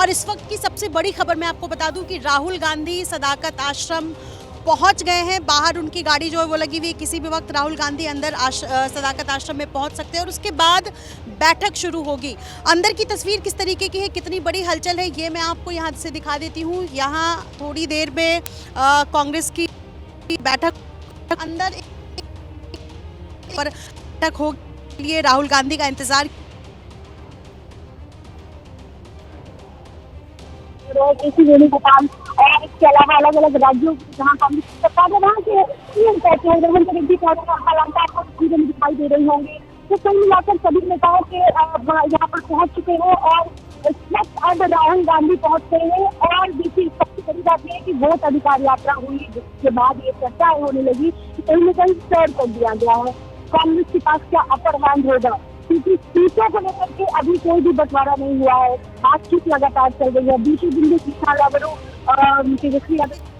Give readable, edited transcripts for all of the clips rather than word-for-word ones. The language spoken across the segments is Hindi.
और इस वक्त की सबसे बड़ी खबर मैं आपको बता दूं कि राहुल गांधी सदाकत आश्रम पहुंच गए हैं। बाहर उनकी गाड़ी जो है वो लगी हुई है। किसी भी वक्त राहुल गांधी अंदर सदाकत आश्रम में पहुंच सकते हैं और उसके बाद बैठक शुरू होगी। अंदर की तस्वीर किस तरीके की है, कितनी बड़ी हलचल है, ये मैं आपको यहाँ से दिखा देती हूँ। यहाँ थोड़ी देर में कांग्रेस की बैठक अंदर पर बैठक हो लिए राहुल गांधी का इंतजार इसी वेणुगोपाल और इसके अलावा अलग अलग राज्यों जहाँ कांग्रेस की सरकार है वहाँ के चीजें दिखाई दे रही होंगी। तो कुल मिलाकर सभी नेताओं के यहाँ पर पहुंच चुके हैं और इस वक्त अब राहुल गांधी पहुंच गए हैं। और दूसरी सबसे बड़ी बात यह है कि वोट अधिकार यात्रा हुई, जिसके बाद ये चर्चाएं होने लगी कि कहीं न कहीं शेयर कर दिया गया है कांग्रेस के पास क्या अपर हैंड होगा, क्योंकि सीटों को लेकर के अभी कोई भी बंटवारा नहीं हुआ है। बातचीत लगातार चल रही है। बीच बिंदु तेजस्वी यादव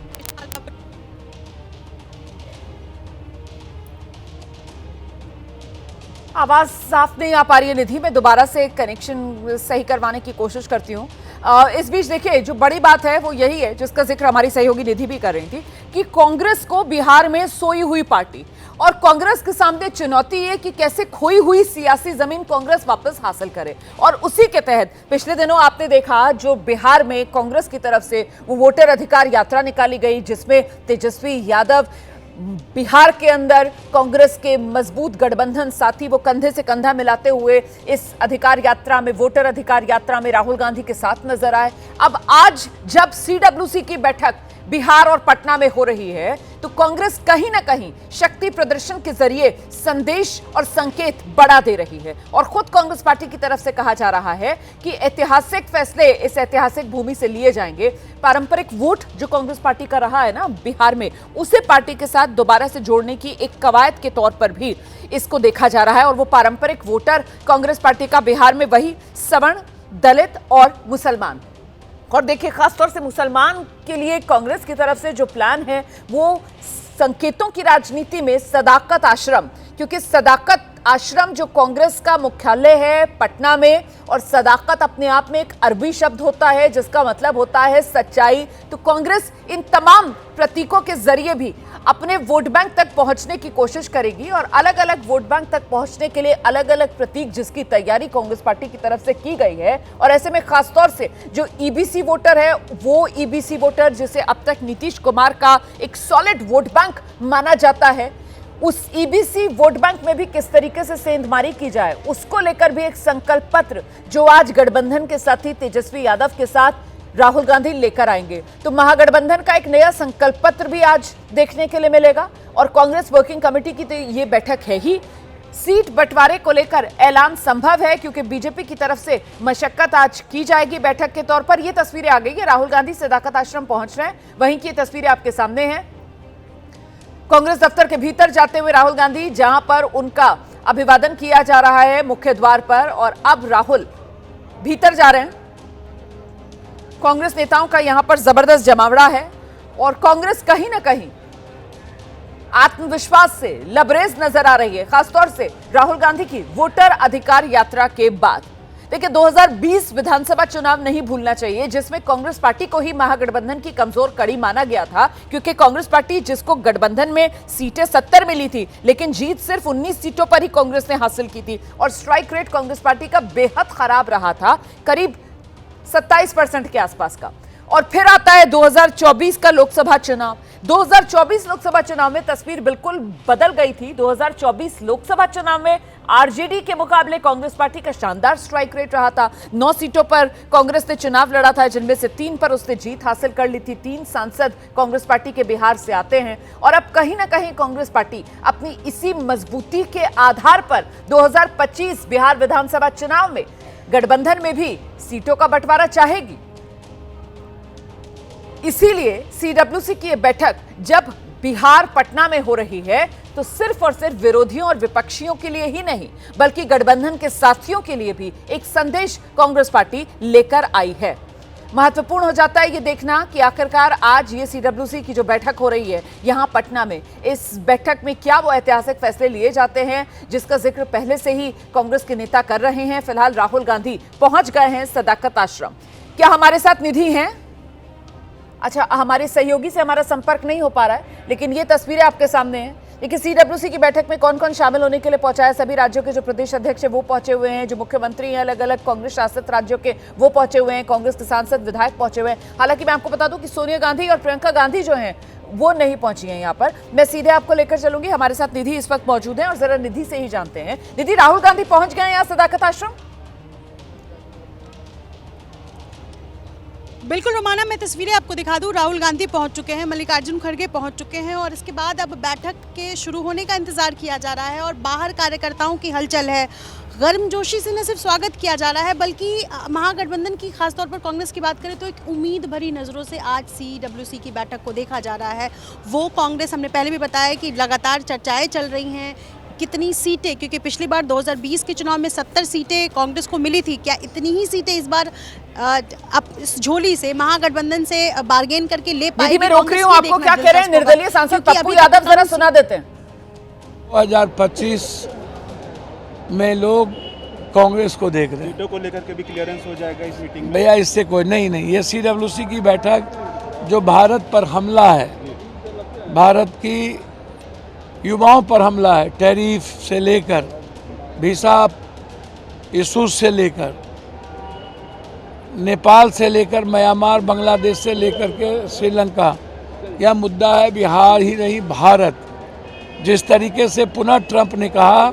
आवाज साफ नहीं आ पा रही है निधि, मैं दोबारा से कनेक्शन सही करवाने की कोशिश करती हूँ। इस बीच देखिए जो बड़ी बात है वो यही है जिसका जिक्र हमारी सहयोगी निधि भी कर रही थी कि कांग्रेस को बिहार में सोई हुई पार्टी और कांग्रेस के सामने चुनौती है कि कैसे खोई हुई सियासी जमीन कांग्रेस वापस हासिल करे। और उसी के तहत पिछले दिनों आपने देखा जो बिहार में कांग्रेस की तरफ से वो वोटर अधिकार यात्रा निकाली गई, जिसमें तेजस्वी यादव बिहार के अंदर कांग्रेस के मजबूत गठबंधन साथी वो कंधे से कंधा मिलाते हुए इस अधिकार यात्रा में, वोटर अधिकार यात्रा में राहुल गांधी के साथ नजर आए। अब आज जब सीडब्ल्यूसी की बैठक बिहार और पटना में हो रही है तो कांग्रेस कहीं ना कहीं शक्ति प्रदर्शन के जरिए संदेश और संकेत बढ़ा दे रही है। और खुद कांग्रेस पार्टी की तरफ से कहा जा रहा है कि ऐतिहासिक फैसले इस ऐतिहासिक भूमि से लिए जाएंगे। पारंपरिक वोट जो कांग्रेस पार्टी का रहा है ना बिहार में, उसे पार्टी के साथ दोबारा से जोड़ने की एक कवायद के तौर पर भी इसको देखा जा रहा है। और वो पारंपरिक वोटर कांग्रेस पार्टी का बिहार में वही सवर्ण, दलित और मुसलमान। और देखिए खासतौर से मुसलमान के लिए कांग्रेस की तरफ से जो प्लान है वो संकेतों की राजनीति में सदाकत आश्रम, क्योंकि सदाकत आश्रम जो कांग्रेस का मुख्यालय है पटना में, और सदाकत अपने आप में एक अरबी शब्द होता है जिसका मतलब होता है सच्चाई। तो कांग्रेस इन तमाम प्रतीकों के जरिए भी अपने वोट बैंक तक पहुंचने की कोशिश करेगी और अलग अलग वोट बैंक तक पहुंचने के लिए अलग अलग प्रतीक जिसकी तैयारी कांग्रेस पार्टी की तरफ से की गई है। और ऐसे में खासतौर से जो ईबीसी वोटर है, वो ईबीसी वोटर जिसे अब तक नीतीश कुमार का एक सॉलिड वोट बैंक माना जाता है, उस ईबीसी वोट बैंक में भी किस तरीके से सेंधमारी की जाए उसको लेकर भी एक संकल्प पत्र जो आज गठबंधन के साथी तेजस्वी यादव के साथ राहुल गांधी लेकर आएंगे। तो महागठबंधन का एक नया संकल्प पत्र भी आज देखने के लिए मिलेगा। और कांग्रेस वर्किंग कमेटी की तो ये बैठक है ही। सीट बंटवारे को लेकर ऐलान संभव है क्योंकि बीजेपी की तरफ से मशक्कत आज की जाएगी बैठक के तौर पर। ये तस्वीरें आ गई है, राहुल गांधी सदाकत आश्रम पहुंच रहे हैं, वहीं की तस्वीरें आपके सामने हैं। कांग्रेस दफ्तर के भीतर जाते हुए राहुल गांधी, जहां पर उनका अभिवादन किया जा रहा है मुख्य द्वार पर, और अब राहुल भीतर जा रहे हैं। कांग्रेस नेताओं का यहां पर जबरदस्त जमावड़ा है और कांग्रेस कहीं ना कहीं आत्मविश्वास से लबरेज नजर आ रही है, खासतौर से राहुल गांधी की वोटर अधिकार यात्रा के बाद। देखिए 2020 विधानसभा चुनाव नहीं भूलना चाहिए जिसमें कांग्रेस पार्टी को ही महागठबंधन की कमजोर कड़ी माना गया था, क्योंकि कांग्रेस पार्टी जिसको गठबंधन में सीटें 70 मिली थी लेकिन जीत सिर्फ 19 सीटों पर ही कांग्रेस ने हासिल की थी और स्ट्राइक रेट कांग्रेस पार्टी का बेहद खराब रहा था, करीब 27% के आसपास का। और फिर आता है 2024 का लोकसभा चुनाव। 2024 लोकसभा चुनाव में तस्वीर बिल्कुल बदल गई थी। 2024 लोकसभा चुनाव में आरजेडी के मुकाबले कांग्रेस पार्टी का शानदार स्ट्राइक रेट रहा था। 9 सीटों पर कांग्रेस ने चुनाव लड़ा था, जिनमें से 3 पर उसने जीत हासिल कर ली थी। 3 सांसद कांग्रेस पार्टी के बिहार से आते हैं और अब कहीं ना कहीं कांग्रेस पार्टी अपनी इसी मजबूती के आधार पर 2025 बिहार विधानसभा चुनाव में गठबंधन में भी सीटों का बंटवारा चाहेगी। इसीलिए सीडब्ल्यूसी की यह बैठक जब बिहार पटना में हो रही है तो सिर्फ और सिर्फ विरोधियों और विपक्षियों के लिए ही नहीं बल्कि गठबंधन के साथियों के लिए भी एक संदेश कांग्रेस पार्टी लेकर आई है। महत्वपूर्ण हो जाता है ये देखना कि आखिरकार आज ये सीडब्ल्यूसी की जो बैठक हो रही है यहां पटना में, इस बैठक में क्या वो ऐतिहासिक फैसले लिए जाते हैं जिसका जिक्र पहले से ही कांग्रेस के नेता कर रहे हैं। फिलहाल राहुल गांधी पहुंच गए हैं सदाकत आश्रम। क्या हमारे साथ निधि हैं? अच्छा, हमारे सहयोगी से हमारा संपर्क नहीं हो पा रहा है, लेकिन ये तस्वीरें आपके सामने हैं। देखिए, सीडब्ल्यूसी की बैठक में कौन कौन शामिल होने के लिए पहुंचा है। सभी राज्यों के जो प्रदेश अध्यक्ष है वो पहुंचे हुए हैं, जो मुख्यमंत्री हैं अलग अलग कांग्रेस शासित राज्यों के वो पहुंचे हुए हैं, कांग्रेस के सांसद विधायक पहुंचे हुए हैं। हालांकि मैं आपको बता दूं कि सोनिया गांधी और प्रियंका गांधी जो हैं वो नहीं पहुंची हैं यहाँ पर। मैं सीधे आपको लेकर चलूंगी, हमारे साथ निधि इस वक्त मौजूद है और जरा निधि से ही जानते हैं। निधि, राहुल गांधी पहुंच गए हैं यहाँ सदाकत आश्रम? बिल्कुल रोमाना, मैं तस्वीरें आपको दिखा दूं। राहुल गांधी पहुंच चुके हैं, मल्लिकार्जुन खड़गे पहुंच चुके हैं और इसके बाद अब बैठक के शुरू होने का इंतजार किया जा रहा है और बाहर कार्यकर्ताओं की हलचल है। गर्मजोशी से न सिर्फ स्वागत किया जा रहा है बल्कि महागठबंधन की खासतौर पर कांग्रेस की बात करें तो एक उम्मीद भरी नज़रों से आज सीडब्ल्यूसी की बैठक को देखा जा रहा है। वो कांग्रेस, हमने पहले भी बताया कि लगातार चर्चाएं चल रही हैं कितनी सीटें, क्योंकि पिछली बार 2020 के चुनाव में 70 सीटें कांग्रेस को मिली थी, क्या इतनी ही सीटें इस बार अब इस झोली से महागठबंधन से बार्गेन करके ले पाएगी? मैं रोक रही हूँ आपको, क्या कह रहे हैं निर्दलीय सांसद पप्पू यादव, जरा सुना देते हैं। 2025 में लोग कांग्रेस को देख रहे हैं। सीटों को लेकर के भी क्लियरेंस हो जाएगा इस मीटिंग में? भैया, इससे कोई नहीं, ये सीडब्ल्यूसी की बैठक जो भारत पर हमला है, भारत की युवाओं पर हमला है, टैरिफ से लेकर वीसा इशूज से लेकर नेपाल से लेकर म्यांमार, बांग्लादेश से लेकर के श्रीलंका, यह मुद्दा है बिहार ही नहीं भारत। जिस तरीके से पुनः ट्रंप ने कहा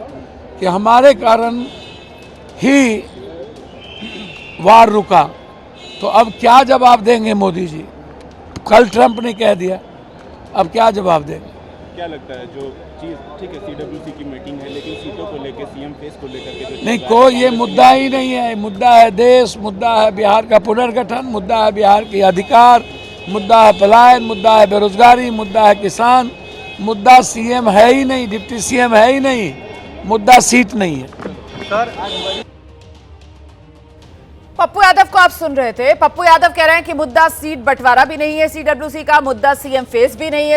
कि हमारे कारण ही वार रुका, तो अब क्या जवाब देंगे मोदी जी? कल ट्रंप ने कह दिया, अब क्या जवाब देंगे? क्या लगता है जो चीज, ठीक है सीडब्ल्यूसी की मीटिंग है लेकिन सीटों को लेकर, सीएम फेस को लेकर के जो नहीं, कोई ये मुद्दा ही नहीं है। मुद्दा है देश, मुद्दा है बिहार का पुनर्गठन, मुद्दा है बिहार के अधिकार, मुद्दा है पलायन, मुद्दा है बेरोजगारी, मुद्दा है किसान, मुद्दा सीएम है ही नहीं, डिप्टी सीएम है ही नहीं, मुद्दा सीट नहीं है। पप्पू यादव को आप सुन रहे थे। पप्पू यादव कह रहे हैं कि मुद्दा सीट बंटवारा भी नहीं है सीडब्ल्यूसी का, मुद्दा सीएम फेस भी नहीं है